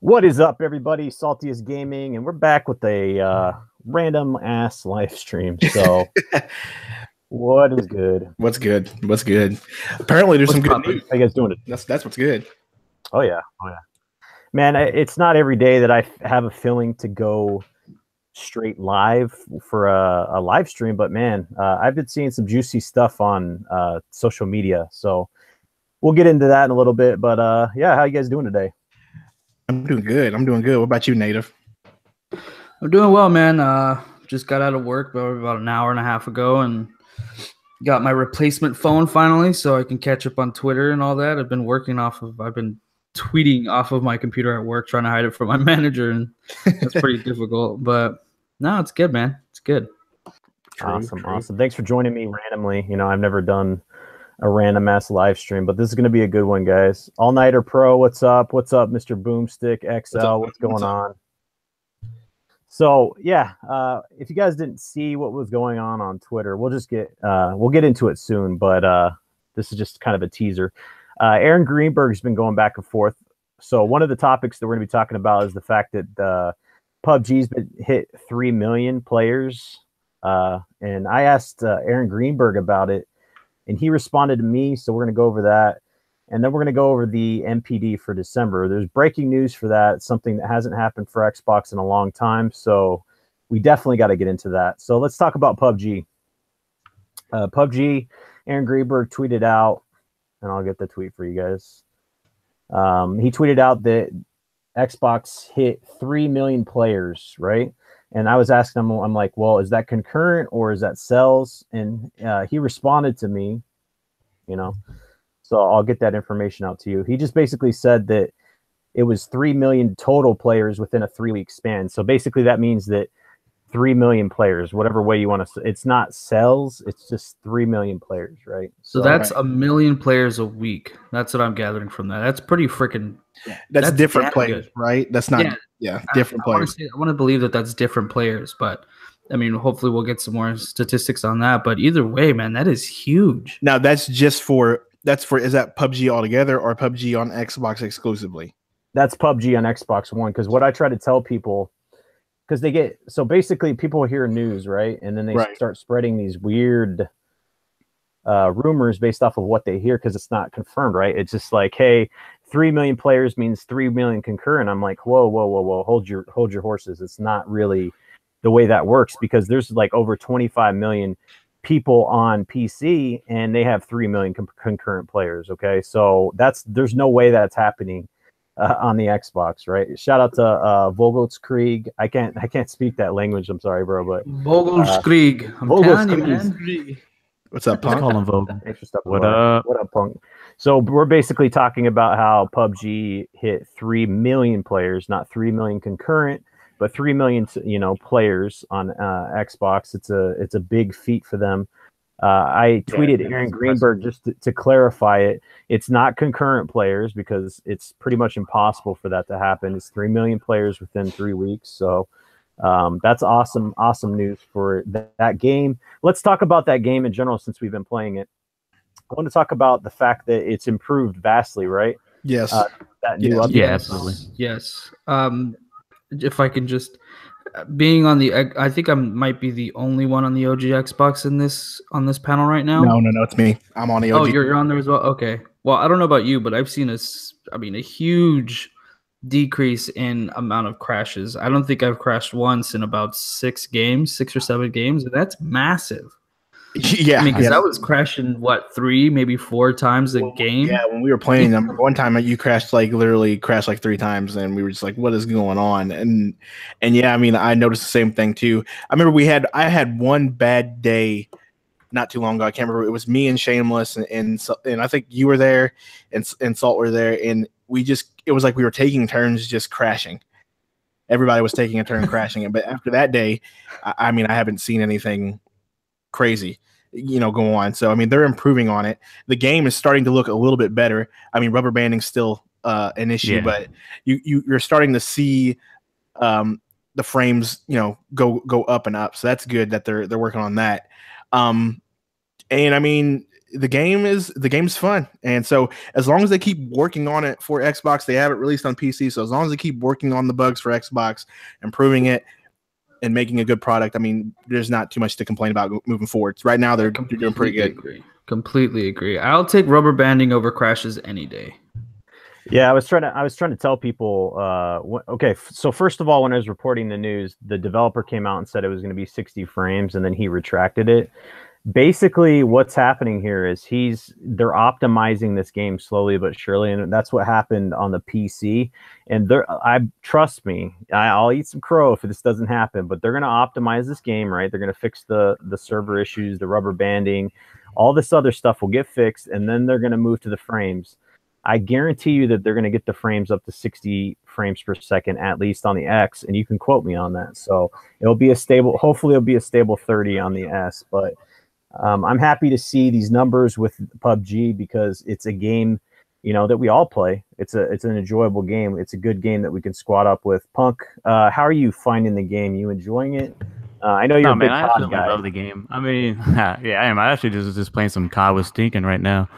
What is up, everybody? SaltiestGaming, and we're back with a random ass live stream. So, what is good? What's good? What's good? Apparently, there's some good news. How you guys doing? That's what's good. Oh yeah, man. It's not every day that I have a feeling to go straight live for a live stream, but man, I've been seeing some juicy stuff on social media. So we'll get into that in a little bit. But yeah, how you guys doing today? I'm doing good. What about you, Native? I'm doing well, man. Just got out of work about an hour and a half ago and got my replacement phone finally, so I can catch up on Twitter and all that. I've been tweeting off of my computer at work, trying to hide it from my manager, and that's pretty difficult. But no, it's good, man. It's good. Awesome. Thanks for joining me randomly. You know, I've never done a random ass live stream, but this is going to be a good one, guys. All Nighter Pro, what's up? What's up, Mr. Boomstick XL? What's going on? So yeah, if you guys didn't see what was going on Twitter, we'll get into it soon. But this is just kind of a teaser. Aaron Greenberg's been going back and forth. So one of the topics that we're going to be talking about is the fact that PUBG's been hit 3 million players, and I asked Aaron Greenberg about it. And he responded to me, so we're going to go over that. And then we're going to go over the NPD for December. There's breaking news for that. It's something that hasn't happened for Xbox in a long time, so we definitely got to get into that. So let's talk about PUBG. PUBG, Aaron Greenberg tweeted out, and I'll get the tweet for you guys. He tweeted out that Xbox hit 3 million players, right? And I was asking him, I'm like, well, is that concurrent or is that cells? And he responded to me, you know, so I'll get that information out to you. He just basically said that it was 3 million total players within a 3-week span. So basically that means that 3 million players, whatever way you want to, it's not cells, it's just 3 million players, right? So that's a million players a week. That's what I'm gathering from that. That's pretty freaking. That's different players, right? That's not. Yeah, different players. I want to believe that that's different players, but I mean, hopefully we'll get some more statistics on that. But either way, man, that is huge. Now is that PUBG altogether or PUBG on Xbox exclusively? That's PUBG on Xbox One, because what I try to tell people, because they get, so basically people hear news, right? And then they start spreading these weird rumors based off of what they hear, because it's not confirmed, right? It's just like, hey, 3 million players means 3 million concurrent. I'm like, whoa, hold your horses. It's not really the way that works, because there's like over 25 million people on PC and they have 3 million concurrent players. Okay, so there's no way that's happening on the Xbox, right? Shout out to Vogelskrieg. I can't speak that language. I'm sorry, bro, but Vogelskrieg. I'm telling you, man. What's up, Punk? Call him Vogel. What up, Punk? So we're basically talking about how PUBG hit 3 million players, not 3 million concurrent, but 3 million, players on Xbox. It's a big feat for them. I tweeted Aaron Greenberg just to clarify it. It's not concurrent players, because it's pretty much impossible for that to happen. It's 3 million players within 3 weeks. So that's awesome news for that game. Let's talk about that game in general, since we've been playing it. I want to talk about the fact that it's improved vastly, right? Yes. That new update. Yeah, absolutely. Yes. If I can just, being on the, I think I might be the only one on the OG Xbox on this panel right now. No, it's me. I'm on the OG. Oh, you're on there as well. Okay. Well, I don't know about you, but I've seen a huge decrease in amount of crashes. I don't think I've crashed once in about 6 or 7 games, and that's massive. Yeah, I mean, because I was crashing 3, maybe 4 times a game. Yeah, when we were playing them, one time you literally crashed like 3 times, and we were just like, "What is going on?" And yeah, I mean, I noticed the same thing too. I remember I had one bad day not too long ago. I can't remember. It was me and Shameless, and I think you were there, and Salt were there, and it was like we were taking turns just crashing. Everybody was taking a turn crashing, but after that day, I mean, I haven't seen anything crazy go on. So I mean, they're improving on it. The game is starting to look a little bit better. I mean, rubber banding's still an issue, but you're starting to see the frames go up and up. So that's good that they're working on that. And I mean, the game's fun, and so as long as they keep working on it for Xbox, they have it released on PC. So as long as they keep working on the bugs for Xbox, improving it, and making a good product, I mean, there's not too much to complain about moving forward. Right now, they're doing pretty good. Completely agree. I'll take rubber banding over crashes any day. Yeah, I was trying to tell people. Okay, so first of all, when I was reporting the news, the developer came out and said it was going to be 60 frames, and then he retracted it. Basically, what's happening here is they're optimizing this game slowly but surely, and that's what happened on the PC. And trust me, I'll eat some crow if this doesn't happen, but they're going to optimize this game, right? They're going to fix the server issues, the rubber banding, all this other stuff will get fixed, and then they're going to move to the frames. I guarantee you that they're going to get the frames up to 60 frames per second, at least on the X, and you can quote me on that. So hopefully it'll be a stable 30 on the S, but I'm happy to see these numbers with PUBG because it's a game, that we all play. It's an enjoyable game. It's a good game that we can squad up with. Punk, how are you finding the game? You enjoying it? I know you're a big COD guy. I love the game. I mean, yeah, I am. I actually just playing some COD with Stinking right now.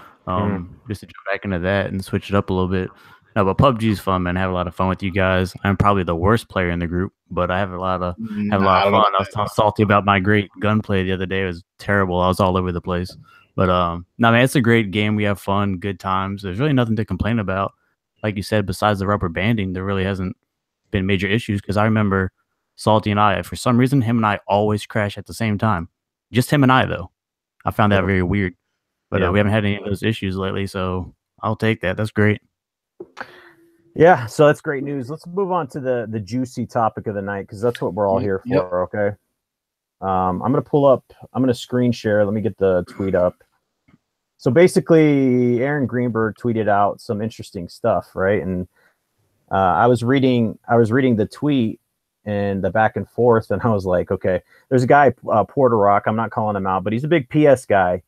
Just to jump back into that and switch it up a little bit. No, but PUBG is fun, man. I have a lot of fun with you guys. I'm probably the worst player in the group, but I have a lot of fun. I was talking salty about my great gunplay the other day. It was terrible. I was all over the place. But no, man, it's a great game. We have fun, good times. There's really nothing to complain about. Like you said, besides the rubber banding, there really hasn't been major issues. Because I remember Salty and I, for some reason, him and I always crash at the same time. Just him and I, though. I found that very weird. But we haven't had any of those issues lately, so I'll take that. That's great. Yeah, so that's great news. Let's move on to the juicy topic of the night because that's what we're all here for, okay? I'm going to screen share. Let me get the tweet up. So basically, Aaron Greenberg tweeted out some interesting stuff, right? And I was reading the tweet and the back and forth, and I was like, okay, there's a guy, Porter Rock. I'm not calling him out, but he's a big PS guy.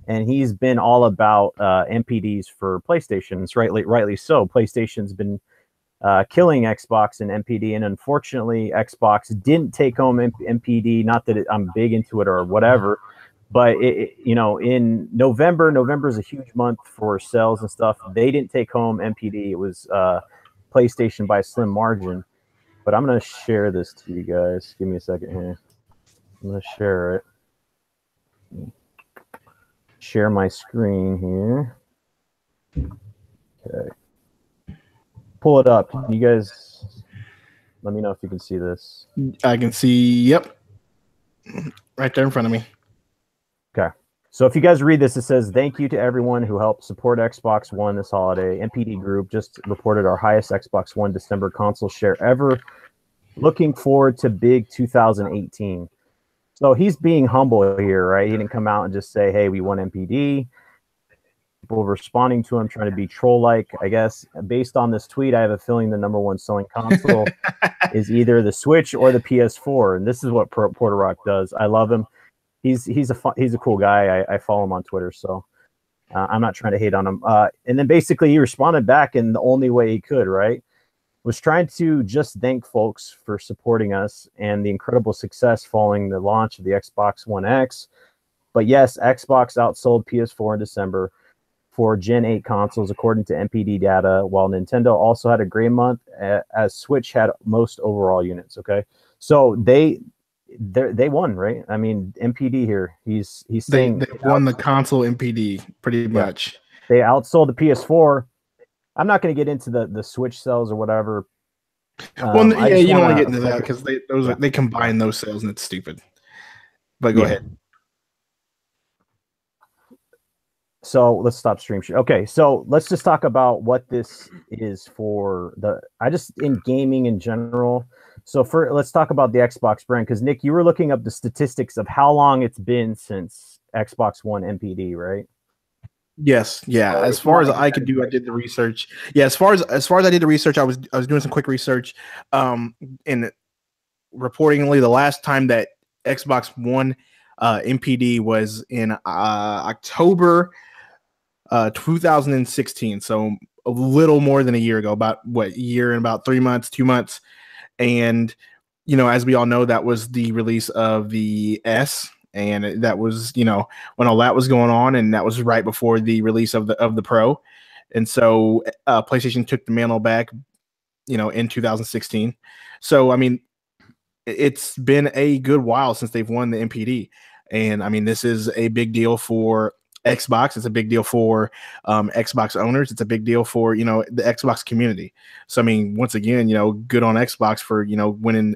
And he's been all about NPDs for PlayStation. It's rightly so. PlayStation's been killing Xbox and NPD, and unfortunately, Xbox didn't take home NPD. Not that I'm big into it or whatever, but in November is a huge month for sales and stuff. They didn't take home NPD. It was PlayStation by a slim margin. But I'm gonna share this to you guys. Give me a second here. I'm gonna share it. Share my screen here. Okay. Pull it up. You guys let me know if you can see this. I can see, yep. Right there in front of me. Okay. So if you guys read this, it says, thank you to everyone who helped support Xbox One this holiday. NPD Group just reported our highest Xbox One December console share ever. Looking forward to big 2018. So he's being humble here, right? He didn't come out and just say, hey, we won NPD. People responding to him, trying to be troll-like. I guess based on this tweet, I have a feeling the number one selling console is either the Switch or the PS4. And this is what Porter Rock does. I love him. He's a cool guy. I follow him on Twitter, so I'm not trying to hate on him. And then basically he responded back in the only way he could, right? Was trying to just thank folks for supporting us and the incredible success following the launch of the Xbox One X. But yes, Xbox outsold PS4 in December for Gen 8 consoles, according to NPD data, while Nintendo also had a great month, as Switch had most overall units, okay? So they won, right? I mean, NPD here, he's saying... They won the console NPD, pretty much. They outsold the PS4. I'm not going to get into the Switch sales or whatever. Well, yeah, you don't want to get into that because they combine those sales and it's stupid. But go ahead. So let's stop stream share. Okay, so let's just talk about what this is for in gaming in general. So let's talk about the Xbox brand because Nick, you were looking up the statistics of how long it's been since Xbox One NPD, right? Yes, yeah. As far as I could do, I did the research. Yeah, as far as I did the research, I was doing some quick research. And reportingly, the last time that Xbox One NPD was in October 2016, so a little more than a year ago. About year and about 3 months, 2 months, and as we all know, that was the release of the S. and that was, you know, when all that was going on, and that was right before the release of the Pro, and so PlayStation took the mantle back, you know, in 2016. So I mean, it's been a good while since they've won the NPD, and I mean, this is a big deal for Xbox. It's a big deal for Xbox owners. It's a big deal for, you know, the Xbox community. So I mean, once again, you know, good on Xbox for, you know, winning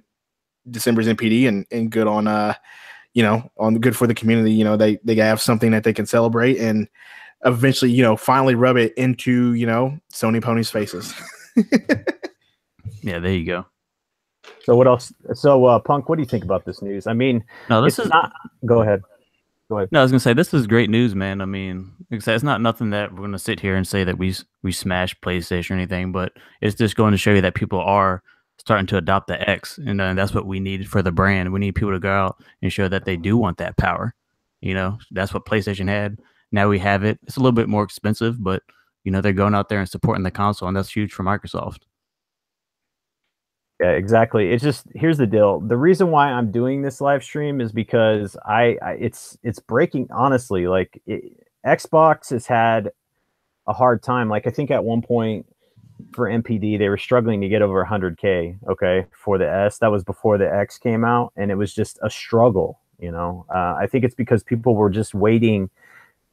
December's NPD, and good on you know, on good for the community. You know, they have something that they can celebrate and eventually, you know, finally rub it into, you know, Sony Pony's faces. Yeah, there you go. So what else? So Punk, what do you think about this news? I mean, No, this is not. Go ahead. Go ahead. No, I was gonna say this is great news, man. I mean, like I said, it's not nothing that we're gonna sit here and say that we smashed PlayStation or anything, but it's just going to show you that people are starting to adopt the X, and that's what we need for the brand. We need people to go out and show that they do want that power. You know, that's what PlayStation had. Now we have it. It's a little bit more expensive, but you know they're going out there and supporting the console, and that's huge for Microsoft. Yeah, exactly. It's just, here's the deal. The reason why I'm doing this live stream is because it's breaking, honestly. Like Xbox has had a hard time. Like I think at one point for NPD they were struggling to get over 100K. Okay, for the S. That was before the X came out, and it was just a struggle. You know, I think it's because people were just waiting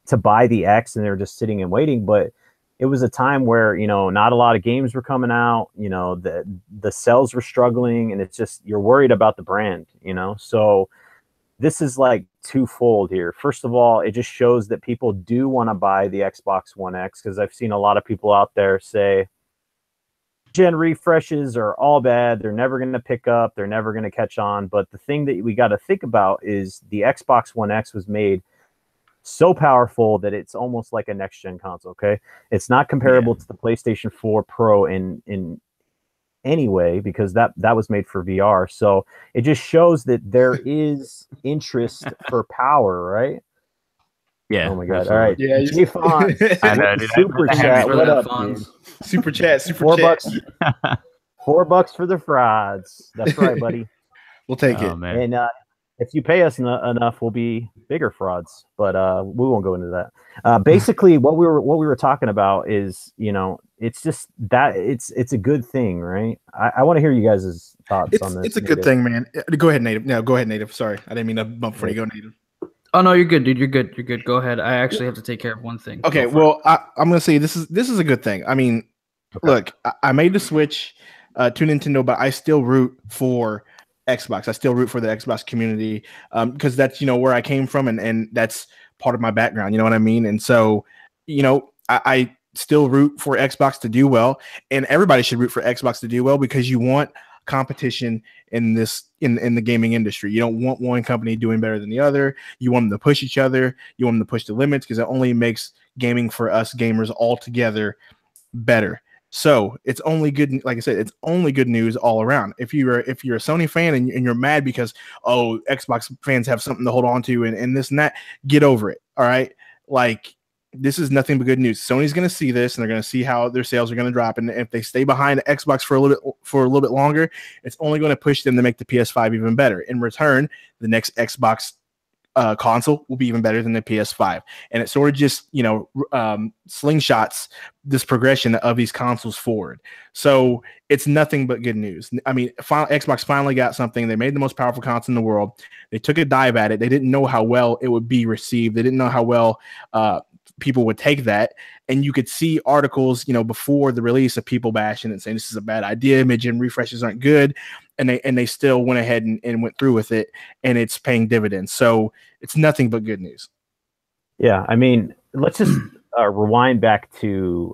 to buy the X, and they were just sitting and waiting. But it was a time where, you know, not a lot of games were coming out. You know, the sales were struggling, and it's just, you're worried about the brand. You know, so this is like twofold here. First of all, it just shows that people do want to buy the Xbox One X, because I've seen a lot of people out there say gen refreshes are all bad. They're never going to pick up. They're never going to catch on. But the thing that we got to think about is the Xbox One X was made so powerful that it's almost like a next gen console. Okay, it's not comparable to the PlayStation 4 Pro in any way, because that was made for VR. So it just shows that there is interest for power, right? Yeah. Oh my god! Absolutely. All right, Yeah, J Fonz, I know, dude. super Thanks chat. for What that, up, Fonz. dude? Super chat, super $4. chat. $4 for the frauds. That's right, buddy. We'll take Oh it. man. And if you pay us enough, we'll be bigger frauds. But we won't go into that. Basically, what we were talking about is, you know, it's just that it's a good thing, right? I want to hear you guys' thoughts on this. It's a good thing, man. Go ahead, Native. No, go ahead, Native. Sorry, I didn't mean to bump before you go, Native. Oh no, you're good, dude. You're good. You're good. Go ahead. I actually have to take care of one thing. Okay, well, I'm gonna say this is a good thing. I mean, look, I made the switch to Nintendo, but I still root for Xbox. I still root for the Xbox community because that's, you know, where I came from, and that's part of my background. You know what I mean? And so, you know, I still root for Xbox to do well, and everybody should root for Xbox to do well, because you want competition in this in the gaming industry. You don't want one company doing better than the other. You want them to push each other. You want them to push the limits, because it only makes gaming for us gamers all together better. So it's only good, like I said, it's only good news all around. If you're a Sony fan and you're mad because, oh, Xbox fans have something to hold on to and this and that, get over it. All right, like, this is nothing but good news. Sony's going to see this, and they're going to see how their sales are going to drop. And if they stay behind Xbox for a little bit longer, it's only going to push them to make the PS5 even better. In return, the next Xbox console will be even better than the PS5. And it sort of just, you know, slingshots this progression of these consoles forward. So it's nothing but good news. I mean, Xbox finally got something. They made the most powerful console in the world. They took a dive at it. They didn't know how well it would be received. They didn't know how well people would take that. And you could see articles, you know, before the release of people bashing and saying this is a bad idea, mid-gen refreshes aren't good, and they still went ahead and went through with it, and it's paying dividends. So it's nothing but good news. Yeah, I mean, let's just rewind back to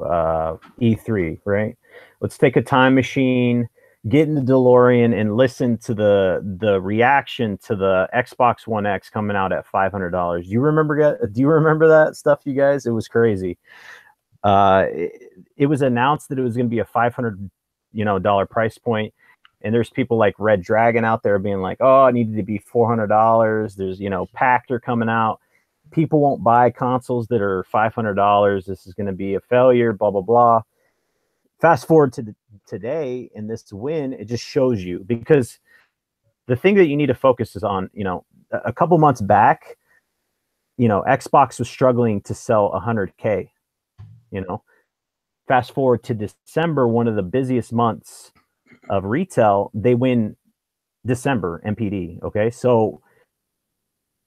E3, right? Let's take a time machine, get in the DeLorean, and listen to the reaction to the Xbox One X coming out at $500. Do you remember that stuff, you guys? It was crazy. It was announced that it was going to be a $500 price point, and there's people like Red Dragon out there being like, oh, it needed to be $400. There's, you know, Pactor coming out. People won't buy consoles that are $500. This is going to be a failure, blah blah blah. Fast forward to today, and this win, it just shows you, because the thing that you need to focus is on, you know, a couple months back, you know, Xbox was struggling to sell 100K. You know, fast forward to December, one of the busiest months of retail, they win December NPD. Okay, so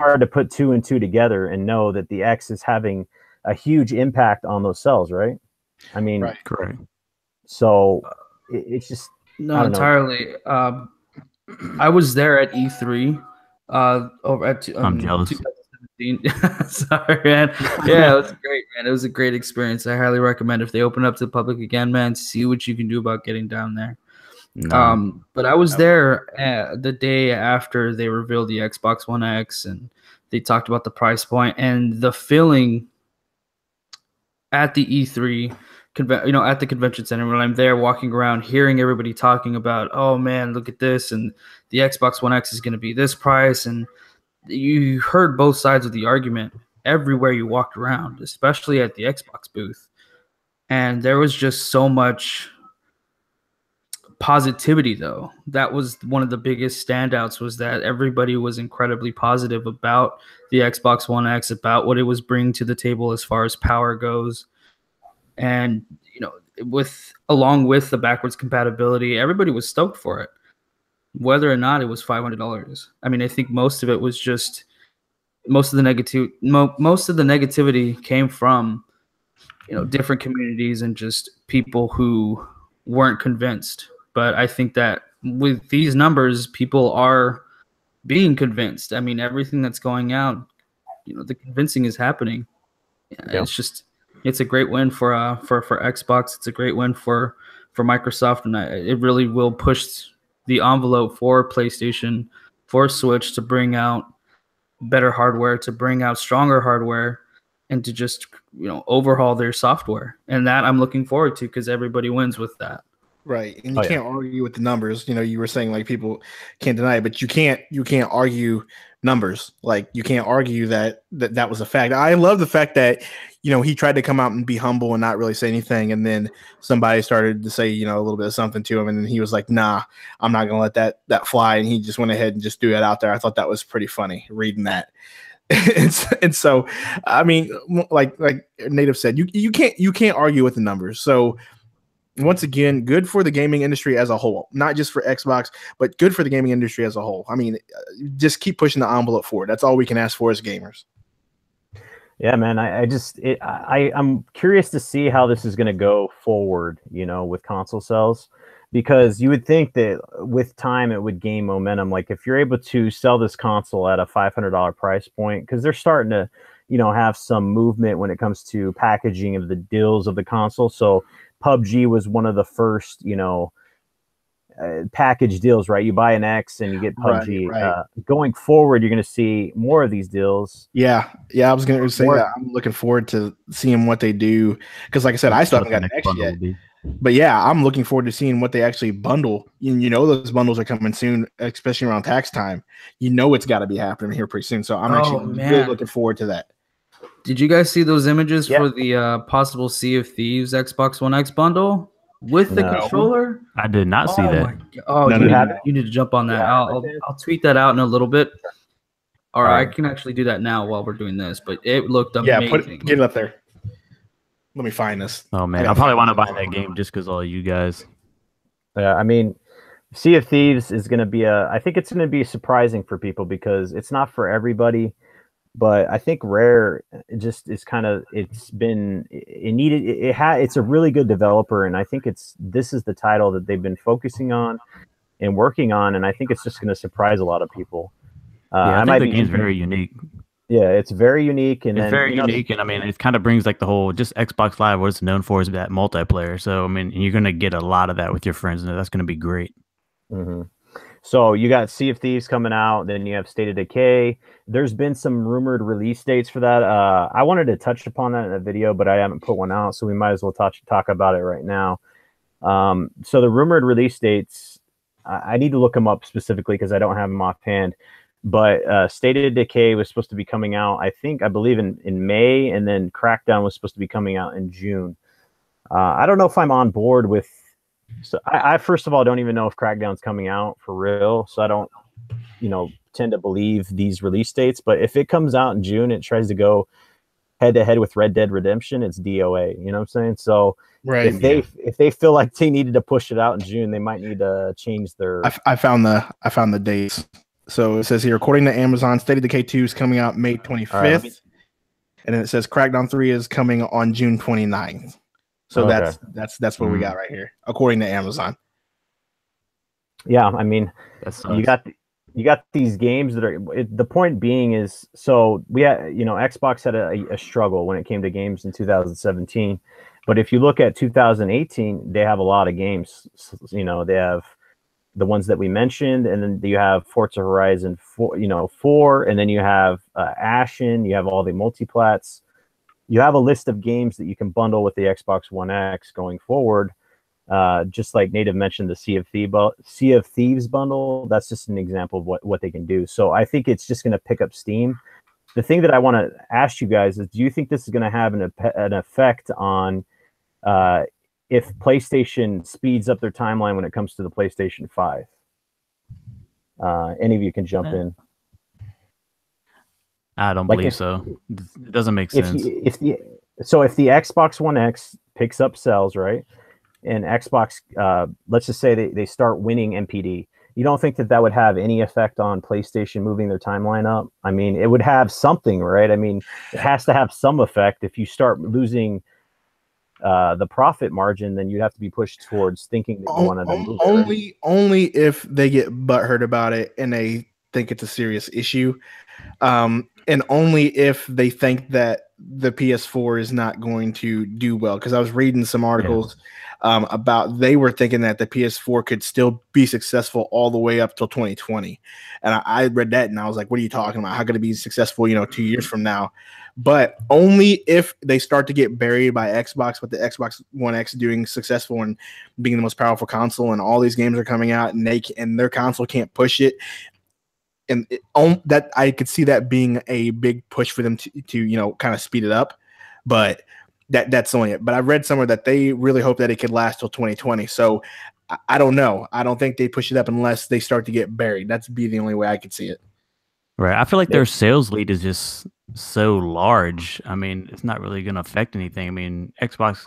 hard to put 2 and 2 together and know that the X is having a huge impact on those shells, right? I mean, Right. Correct. So it's just no, entirely. I was there at E3 over at I'm jealous. 2017. Sorry, man. Yeah, it was great, man. It was a great experience. I highly recommend if they open up to the public again, man, see what you can do about getting down there. But I was there the day after they revealed the Xbox One X and they talked about the price point and the feeling at the E3 at the convention center when I'm there walking around, hearing everybody talking about, oh man, look at this, and the Xbox One X is going to be this price, and you heard both sides of the argument everywhere you walked around, especially at the Xbox booth, and there was just so much positivity. Though that was one of the biggest standouts, was that everybody was incredibly positive about the Xbox One X, about what it was bringing to the table as far as power goes. And along with the backwards compatibility, everybody was stoked for it, whether or not it was $500. I mean, I think most of it was just most of the negativity came from different communities and just people who weren't convinced. But I think that with these numbers, people are being convinced. I mean, everything that's going out, the convincing is happening. Yeah. It's a great win for Xbox. It's a great win for Microsoft, and it really will push the envelope for PlayStation, for Switch, to bring out better hardware, to bring out stronger hardware, and to just overhaul their software. And that I'm looking forward to, because everybody wins with that. Right, and you can't argue with the numbers. You were saying like people can't deny it, but you can't argue numbers. Like you can't argue that was a fact. I love the fact that he tried to come out and be humble and not really say anything, and then somebody started to say a little bit of something to him, and then he was like, "Nah, I'm not gonna let that fly," and he just went ahead and just threw it out there. I thought that was pretty funny reading that. and so, I mean, like Native said, you can't argue with the numbers. So. Once again, good for the gaming industry as a whole, not just for Xbox, but good for the gaming industry as a whole. I mean, just keep pushing the envelope forward. That's all we can ask for as gamers. Yeah, man. I'm curious to see how this is going to go forward, with console sales, because you would think that with time it would gain momentum. Like if you're able to sell this console at a $500 price point, because they're starting to, have some movement when it comes to packaging of the deals of the console. So PUBG was one of the first, package deals, right? You buy an X and you get PUBG. Right. Going forward, you're going to see more of these deals. Yeah. I was going to say that. I'm looking forward to seeing what they do, because, like I said, I still haven't got an X yet. But yeah, I'm looking forward to seeing what they actually bundle. Those bundles are coming soon, especially around tax time. It's got to be happening here pretty soon. So I'm really looking forward to that. Did you guys see those images for the possible Sea of Thieves Xbox One X bundle with the controller? I did not see that. You need to jump on that. Yeah, I'll tweet that out in a little bit. Or I can actually do that now while we're doing this, but it looked amazing. Get it up there. Let me find this. Oh, man. I probably want to buy that game just because all you guys. Yeah, I mean, Sea of Thieves is going to be I think it's going to be surprising for people, because it's not for everybody. But I think Rare just is it's a really good developer, and I think this is the title that they've been focusing on and working on, and I think it's just going to surprise a lot of people. I think the game's very unique. Yeah, it's very unique, and it's very unique, and I mean, it kind of brings like the whole just Xbox Live. What it's known for is that multiplayer. So I mean, you're going to get a lot of that with your friends, and that's going to be great. Mm-hmm. So you got Sea of Thieves coming out, then you have State of Decay. There's been some rumored release dates for that. I wanted to touch upon that in a video, but I haven't put one out, so we might as well talk about it right now. So the rumored release dates, I need to look them up specifically because I don't have them offhand. But State of Decay was supposed to be coming out, I believe in May, and then Crackdown was supposed to be coming out in June. I don't know if I'm on board with. So I first of all don't even know if Crackdown's coming out for real. So I don't tend to believe these release dates. But if it comes out in June, it tries to go head to head with Red Dead Redemption, it's DOA. You know what I'm saying? So if they feel like they needed to push it out in June, they might need to change their. I found the dates. So it says here, according to Amazon, State of Decay 2 is coming out May 25th, right, and then it says Crackdown 3 is coming on June 29th. So okay. that's what we got right here, according to Amazon. Yeah, I mean, you got these games that are. The point being is, so we had, Xbox had a struggle when it came to games in 2017, but if you look at 2018, they have a lot of games. They have the ones that we mentioned, and then you have Forza Horizon 4, and then you have Ashen. You have all the multiplats. You have a list of games that you can bundle with the Xbox One X going forward. Just like Native mentioned, the Sea of Thieves bundle, that's just an example of what they can do. So I think it's just going to pick up steam. The thing that I want to ask you guys is, do you think this is going to have an effect on if PlayStation speeds up their timeline when it comes to the PlayStation 5? Any of you can jump in. I don't believe so. It doesn't make sense. If the Xbox One X picks up sales, right, and Xbox, let's just say they start winning NPD, you don't think that would have any effect on PlayStation moving their timeline up? I mean, it would have something, right? I mean, it has to have some effect. If you start losing the profit margin, then you'd have to be pushed towards thinking that you want to move it, right? Only if they get butthurt about it and they think it's a serious issue. And only if they think that the PS4 is not going to do well. Because I was reading some articles about, they were thinking that the PS4 could still be successful all the way up till 2020. And I read that and I was like, what are you talking about? How could it be successful, 2 years from now? But only if they start to get buried by Xbox, with the Xbox One X doing successful and being the most powerful console, and all these games are coming out and their console can't push it. And that I could see that being a big push for them to kind of speed it up, but that's only it. But I read somewhere that they really hope that it could last till 2020. So I don't know. I don't think they push it up unless they start to get buried. That's be the only way I could see it. Right. I feel like their sales lead is just so large. I mean, it's not really going to affect anything. I mean, Xbox,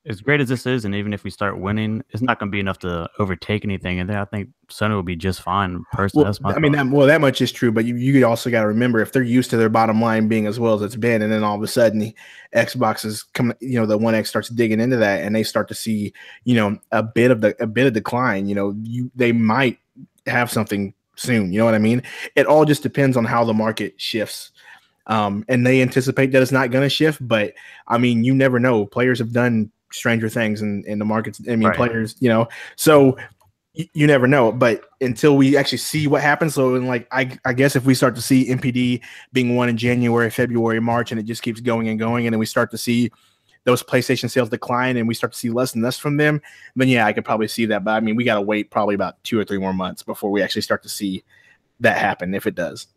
as great as this is, and even if we start winning, it's not going to be enough to overtake anything. And then I think Sony will be just fine. Personally, that's my thought. That much is true. But you also got to remember, if they're used to their bottom line being as well as it's been, and then all of a sudden the Xbox is coming, the One X starts digging into that, and they start to see, a bit of decline. They might have something soon. You know what I mean? It all just depends on how the market shifts. And they anticipate that it's not going to shift, but I mean, you never know. Players have done stranger things in the markets. I mean, right. Players, so you never know. But until we actually see what happens, so I guess if we start to see NPD being won in January, February, March, and it just keeps going and going, and then we start to see those PlayStation sales decline, and we start to see less and less from them, then yeah, I could probably see that. But I mean, we got to wait probably about 2 or 3 more months before we actually start to see that happen, if it does.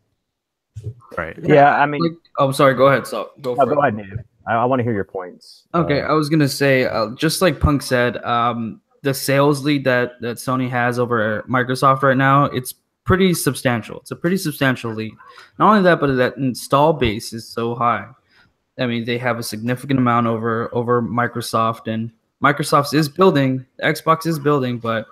Right. Yeah, I mean, I'm sorry. Go ahead. So go ahead, Native. I want to hear your points. Okay, I was gonna say, just like Punk said, the sales lead that Sony has over Microsoft right now, it's pretty substantial. It's a pretty substantial lead. Not only that, but that install base is so high. I mean, they have a significant amount over Microsoft, and Microsoft is building, Xbox is building, but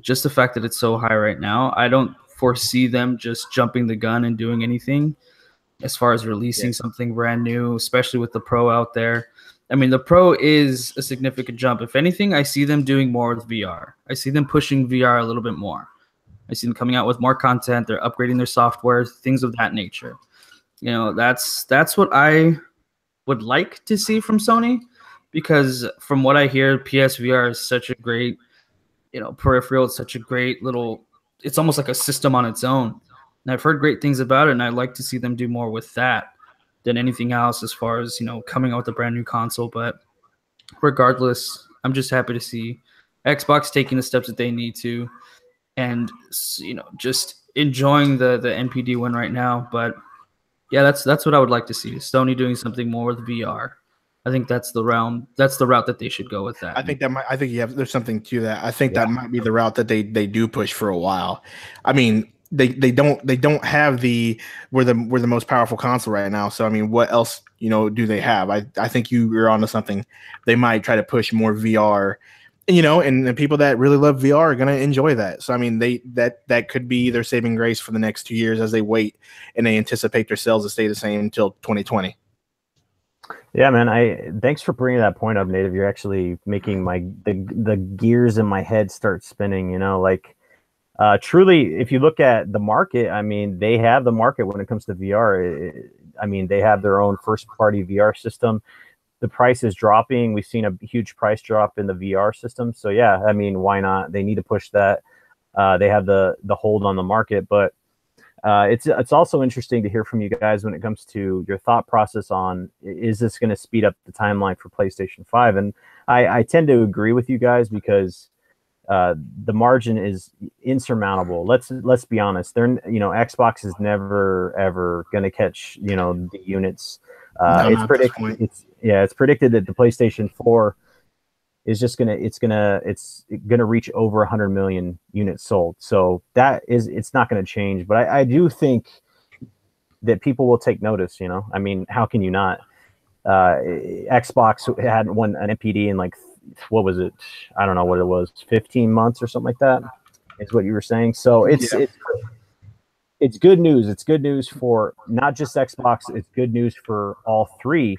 just the fact that it's so high right now, I don't foresee them just jumping the gun and doing anything as far as releasing something brand new, especially with the Pro out there. I mean, the Pro is a significant jump. If anything, I see them doing more with VR. I see them pushing VR a little bit more. I see them coming out with more content. They're upgrading their software, things of that nature. That's what I would like to see from Sony, because from what I hear, PSVR is such a great, peripheral. It's such a great little, it's almost like a system on its own. And I've heard great things about it, and I'd like to see them do more with that than anything else as far as, coming out with a brand new console. But regardless, I'm just happy to see Xbox taking the steps that they need to, and, just enjoying the NPD win right now. But yeah, that's what I would like to see. Sony doing something more with VR. I think that's the route that they should go with that. I think there's something to that. I think that might be the route that they do push for a while. I mean, they don't have we're the most powerful console right now. So I mean, what else do they have? I think you're onto something. They might try to push more VR, and the people that really love VR are gonna enjoy that. So I mean, that could be their saving grace for the next 2 years as they wait and they anticipate their sales to stay the same until 2020. Yeah, man. Thanks for bringing that point up, Native. You're actually making the gears in my head start spinning. Truly, if you look at the market, I mean, they have the market when it comes to VR. I mean, they have their own first-party VR system. The price is dropping. We've seen a huge price drop in the VR system. So yeah, I mean, why not? They need to push that. They have the hold on the market, but it's also interesting to hear from you guys when it comes to your thought process on, is this going to speed up the timeline for PlayStation 5? And I tend to agree with you guys because the margin is insurmountable. Let's be honest. Xbox is never ever going to catch the units. It's predicted that the PlayStation 4 is just gonna reach over 100 million units sold. So it's not going to change. But I do think that people will take notice. I mean, how can you not? Xbox hadn't won an NPD in what was it? I don't know what it was, 15 months or something like that, is what you were saying. So it's good news. It's good news for not just Xbox. It's good news for all three,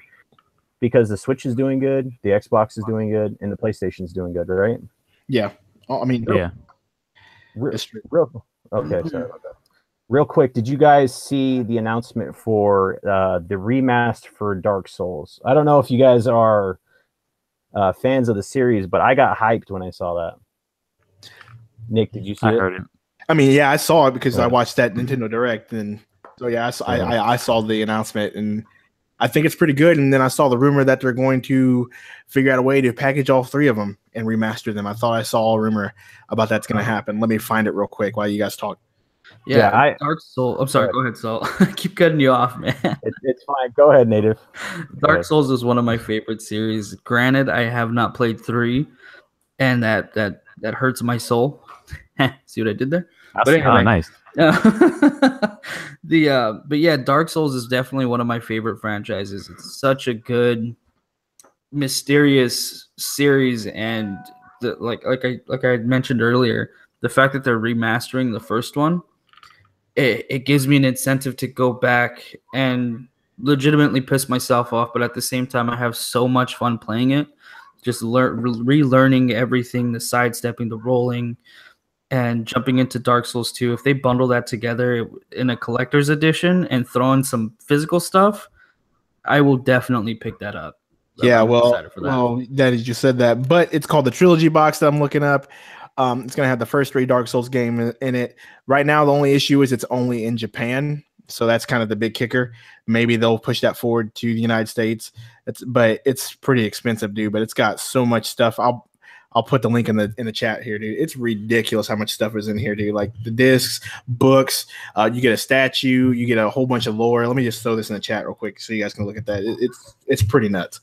because the Switch is doing good, the Xbox is doing good, and the PlayStation is doing good, right? Yeah. I mean, yeah. Okay, sorry about that. Real quick, did you guys see the announcement for the remaster for Dark Souls? I don't know if you guys are fans of the series, but I got hyped when I saw that. Nick, did you see it? I heard it. I mean, yeah, I saw it because I watched that Nintendo Direct, and so yeah, I saw the announcement, and I think it's pretty good. And then I saw the rumor that they're going to figure out a way to package all three of them and remaster them. I thought I saw a rumor about that's going to happen. Let me find it real quick while you guys talk. Yeah, Dark Souls. I'm sorry. Go ahead, Salt. I keep cutting you off, man. It's fine. Go ahead, Native. Dark Souls is one of my favorite series. Granted, I have not played 3, and that hurts my soul. See what I did there? But anyway, nice. But yeah, Dark Souls is definitely one of my favorite franchises. It's such a good, mysterious series, and like I mentioned earlier, the fact that they're remastering the first one, it gives me an incentive to go back and legitimately piss myself off, but at the same time, I have so much fun playing it. Just relearning everything, the sidestepping, the rolling, and jumping into Dark Souls 2. If they bundle that together in a collector's edition and throw in some physical stuff, I will definitely pick that up. Yeah, Daddy just said that, but it's called the Trilogy Box that I'm looking up. It's going to have the first 3 Dark Souls game in it. Right now, the only issue is it's only in Japan. So that's kind of the big kicker. Maybe they'll push that forward to the United States. But it's pretty expensive, dude. But it's got so much stuff. I'll put the link in the chat here, dude. It's ridiculous how much stuff is in here, dude. Like the discs, books, you get a statue, you get a whole bunch of lore. Let me just throw this in the chat real quick so you guys can look at that. It's pretty nuts.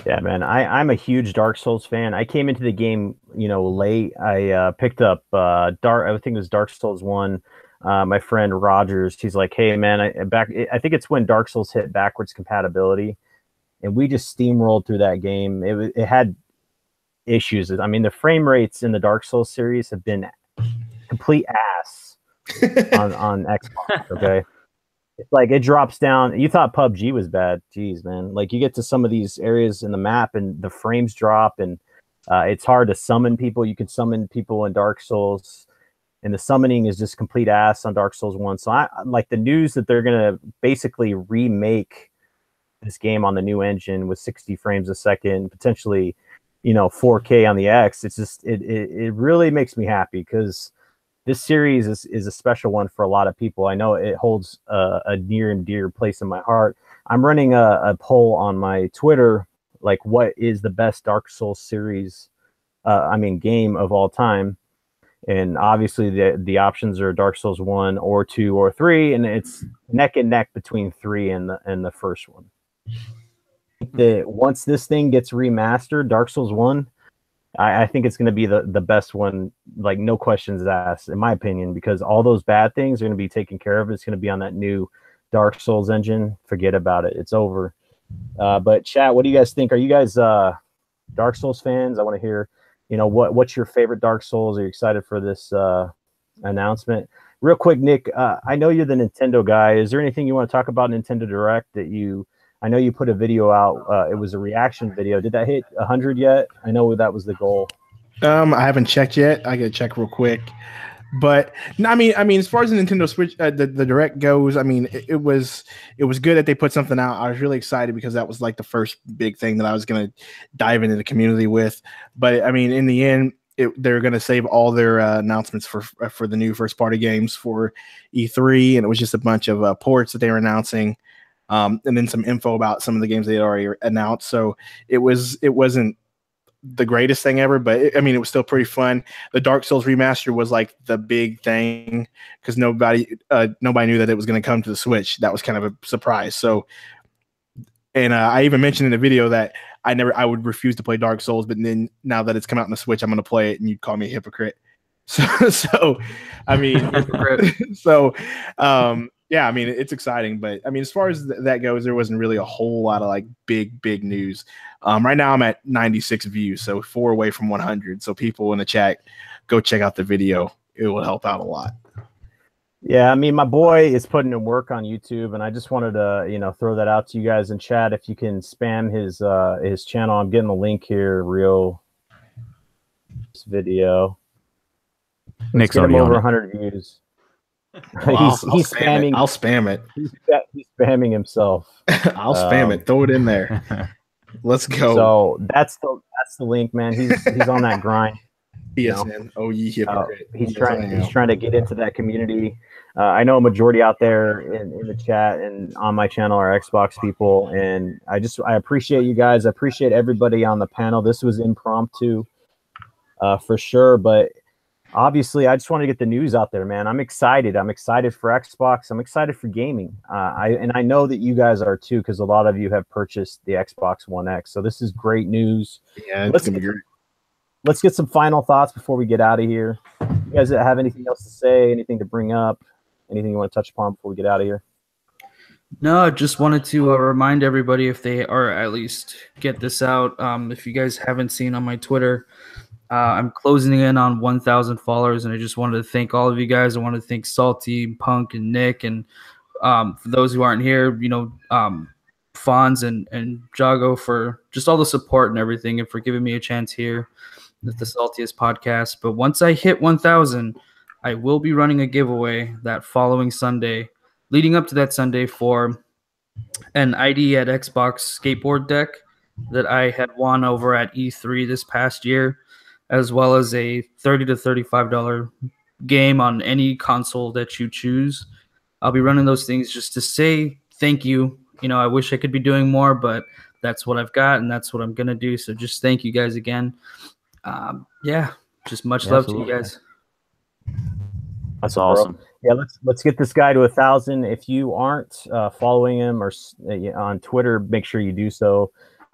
Yeah, man. I'm a huge Dark Souls fan. I came into the game, late. I picked up I think it was Dark Souls 1. My friend Rogers, he's like, "Hey, man, I think it's when Dark Souls hit backwards compatibility." And we just steamrolled through that game. It had issues. I mean, the frame rates in the Dark Souls series have been complete ass on Xbox. Okay, it's like it drops down. You thought PUBG was bad? Jeez, man! Like you get to some of these areas in the map, and the frames drop, and it's hard to summon people. You can summon people in Dark Souls, and the summoning is just complete ass on Dark Souls 1. So I like the news that they're gonna basically remake this game on the new engine with 60 frames a second, potentially, 4K on the X. It's just it really makes me happy because this series is a special one for a lot of people. I know it holds a near and dear place in my heart. I'm running a poll on my Twitter, like what is the best Dark Souls series, game of all time. And obviously the options are Dark Souls 1 or 2 or 3, and it's neck and neck between 3 and the first one. Once this thing gets remastered, Dark Souls 1, I think it's going to be the best one, like no questions asked, in my opinion, because all those bad things are going to be taken care of. It's going to be on that new Dark Souls engine. Forget about it. It's over. But chat, what do you guys think? Are you guys Dark Souls fans? I want to hear, what's your favorite Dark Souls? Are you excited for this announcement? Real quick, Nick, I know you're the Nintendo guy. Is there anything you want to talk about Nintendo Direct that I know you put a video out. It was a reaction video. Did that hit 100 yet? I know that was the goal. I haven't checked yet. I gotta check real quick. But no, I mean, as far as the Nintendo Switch, the Direct goes, I mean, it was good that they put something out. I was really excited because that was like the first big thing that I was gonna dive into the community with. But I mean, in the end, they're gonna save all their announcements for the new first party games for E3, and it was just a bunch of ports that they were announcing. And then some info about some of the games they had already announced. So it wasn't the greatest thing ever, but it was still pretty fun. The Dark Souls remaster was like the big thing because nobody knew that it was going to come to the Switch. That was kind of a surprise. So, and I even mentioned in the video that I would refuse to play Dark Souls, but then now that it's come out on the Switch, I'm going to play it, and you'd call me a hypocrite. So I mean, yeah, I mean, it's exciting, but I mean, as far as that goes, there wasn't really a whole lot of like big news. Right now I'm at 96 views, so 4 away from 100. So people in the chat, go check out the video. It will help out a lot. Yeah, I mean, my boy is putting in work on YouTube, and I just wanted to, throw that out to you guys in chat. If you can spam his channel, I'm getting the link here. This video. Nick's get him over 100 views. Well, he's spamming. I'll spam it. He's spamming himself. I'll spam it. Throw it in there. Let's go. So that's the link, man. He's on that grind. PSN. Oh, ye hypocrite. He's trying to get into that community. I know a majority out there in the chat and on my channel are Xbox people, and I appreciate you guys. I appreciate everybody on the panel. This was impromptu, for sure, but. Obviously, I just want to get the news out there, man. I'm excited. I'm excited for Xbox. I'm excited for gaming. I know that you guys are too, because a lot of you have purchased the Xbox One X. So this is great news. Yeah, it's gonna be great. Let's get some final thoughts before we get out of here. You guys have anything else to say? Anything to bring up? Anything you want to touch upon before we get out of here? No, I just wanted to remind everybody, if they are at least get this out. If you guys haven't seen on my Twitter. I'm closing in on 1,000 followers, and I just wanted to thank all of you guys. I want to thank Salty, Punk, and Nick, and for those who aren't here, Fonz and Jago for just all the support and everything, and for giving me a chance here at the Saltiest podcast. But once I hit 1,000, I will be running a giveaway that following Sunday, leading up to that Sunday, for an ID at Xbox skateboard deck that I had won over at E3 this past year, as well as a $30 to $35 game on any console that you choose. I'll be running those things just to say thank you. I wish I could be doing more, but that's what I've got, and that's what I'm going to do. So just thank you guys again. Just much love to you guys. That's awesome. Yeah, let's get this guy to 1,000. If you aren't following him or on Twitter, make sure you do so.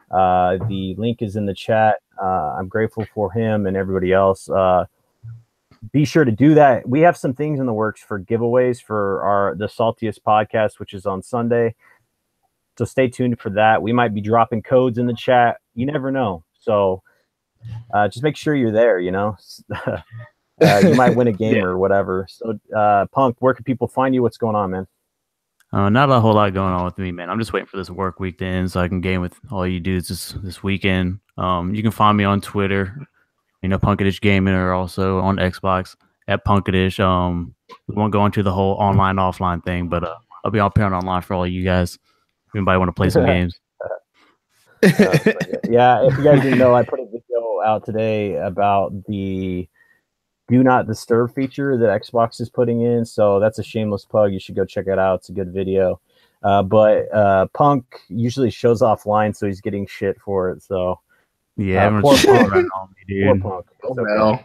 The link is in the chat. I'm grateful for him and everybody else. Be sure to do that. We have some things in the works for giveaways for the Saltiest podcast, which is on Sunday. So stay tuned for that. We might be dropping codes in the chat. You never know. So just make sure you're there, you might win a game or whatever. So Punk, where can people find you? What's going on, man? Not a whole lot going on with me, man. I'm just waiting for this work week to end so I can game with all you dudes this weekend. You can find me on Twitter, Punkadish Gaming, or also on Xbox at Punkadish. We won't go into the whole online offline thing, but I'll be out here online for all you guys. If anybody want to play some games. Yeah, if you guys didn't know, I put a video out today about the Do Not Disturb feature that Xbox is putting in. So that's a shameless plug. You should go check it out. It's a good video. But Punk usually shows offline, so he's getting shit for it. So yeah, poor Punk. Right on me, dude. Poor Punk. Oh, well,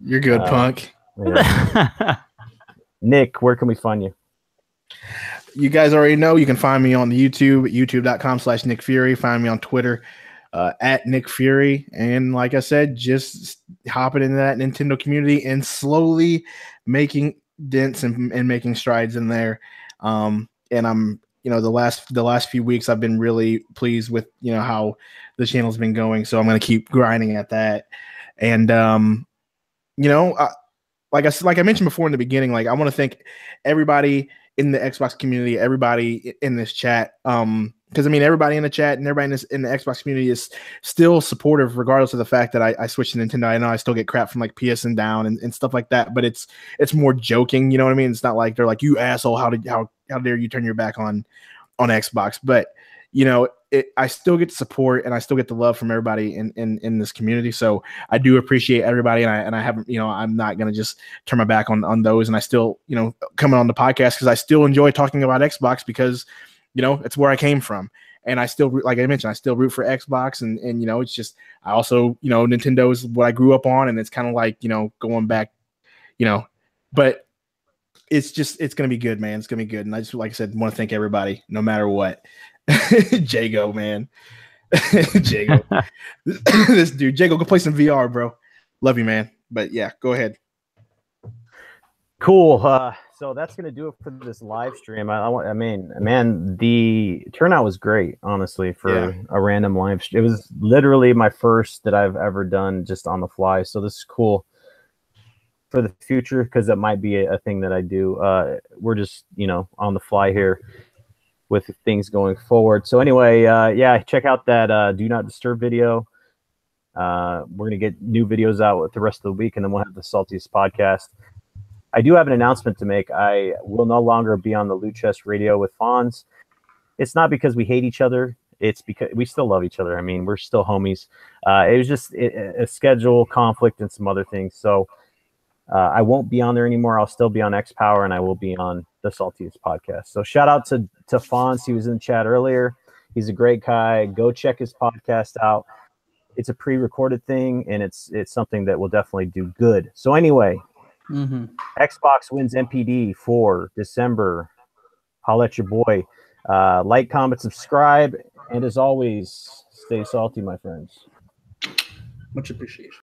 you're good, Punk. Yeah. Nick, where can we find you? You guys already know. You can find me on the YouTube, youtube.com/Nick Fury. Find me on Twitter, at Nick Fury. And like I said, just hopping into that Nintendo community and slowly making dents and making strides in there. And I'm, the last few weeks I've been really pleased with, how the channel's been going. So I'm going to keep grinding at that. And, like I mentioned before in the beginning, like I want to thank everybody in the Xbox community, everybody in this chat. Because I mean, everybody in the chat and everybody in the Xbox community is still supportive, regardless of the fact that I switched to Nintendo. I know I still get crap from like PSN down and stuff like that, but it's more joking. You know what I mean? It's not like they're like, you asshole, how dare you turn your back on Xbox? But I still get the support and I still get the love from everybody in this community. So I do appreciate everybody, and I haven't, I'm not gonna just turn my back on those. And I still, coming on the podcast because I still enjoy talking about Xbox because it's where I came from. And I still, like I mentioned, I still root for Xbox, and it's just, I also, Nintendo is what I grew up on, and it's kind of like, going back, but it's going to be good, man. It's going to be good. And I just, like I said, want to thank everybody, no matter what. Jago, man. Jago. This dude, Jago, go play some VR, bro. Love you, man. But yeah, go ahead. Cool. So that's going to do it for this live stream. I mean, man, the turnout was great, honestly, for a random live stream. It was literally my first that I've ever done just on the fly. So this is cool for the future because that might be a thing that I do. We're just, on the fly here with things going forward. So anyway, check out that Do Not Disturb video. We're going to get new videos out with the rest of the week, and then we'll have the Saltiest podcast. I do have an announcement to make. I will no longer be on the Loot Chest Radio with Fonz. It's not because we hate each other. It's because we still love each other. I mean, we're still homies. It was just a schedule conflict and some other things. So I won't be on there anymore. I'll still be on X Power, and I will be on the Saltiest podcast. So shout out to Fonz. He was in the chat earlier. He's a great guy. Go check his podcast out. It's a pre-recorded thing, and it's something that will definitely do good. So anyway, Xbox wins NPD for December. Holla at your boy. Like, comment, subscribe, and as always, stay salty, my friends. Much appreciation.